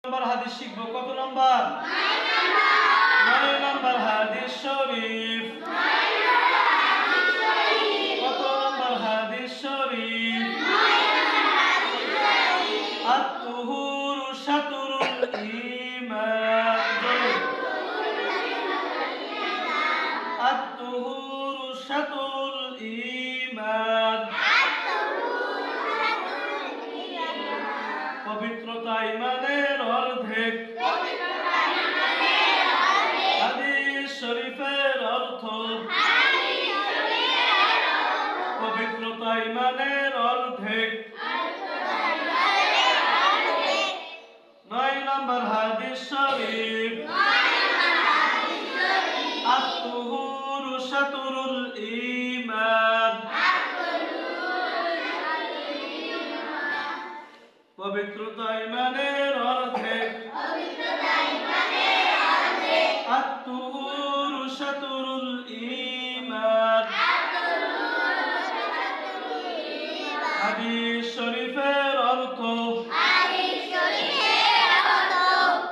নম্বর হাদিস শিখবো। কত নম্বর? 9 নম্বর হাদিস শরীফ। কত নম্বর হাদিস শরীফ? আত-তুহুরু শাতরুল ঈমান। আত-তুহুরু শাতরুল ঈমান। পবিত্রতা ঈমানের অর্ধেক। হাদিস শরীফের অর্থ। পবিত্রতা ঈমানের অর্ধেক। 9 নম্বর হাদিস শরীফ। আত-তুহুরু শাতরুল ঈমান। পবিত্রতা ঈমানের অর্ধেক। আত-তুহুরু শাতরুল ঈমান। হাদিস শরীফের অর্থ।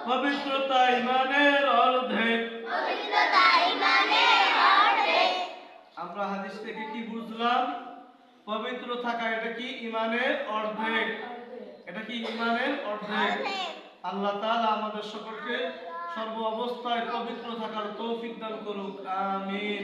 পবিত্রতা ঈমানের অর্ধেক। আমরা হাদিস থেকে কি বুঝলাম? পবিত্র থাকা এটা কি ঈমানের অর্ধেক। এটা কি ঈমানের অর্ধেক। আল্লাহ তাআলা আমাদের সকলকে সর্ব অবস্থায় পবিত্র থাকার তৌফিক দান করুক। আমিন।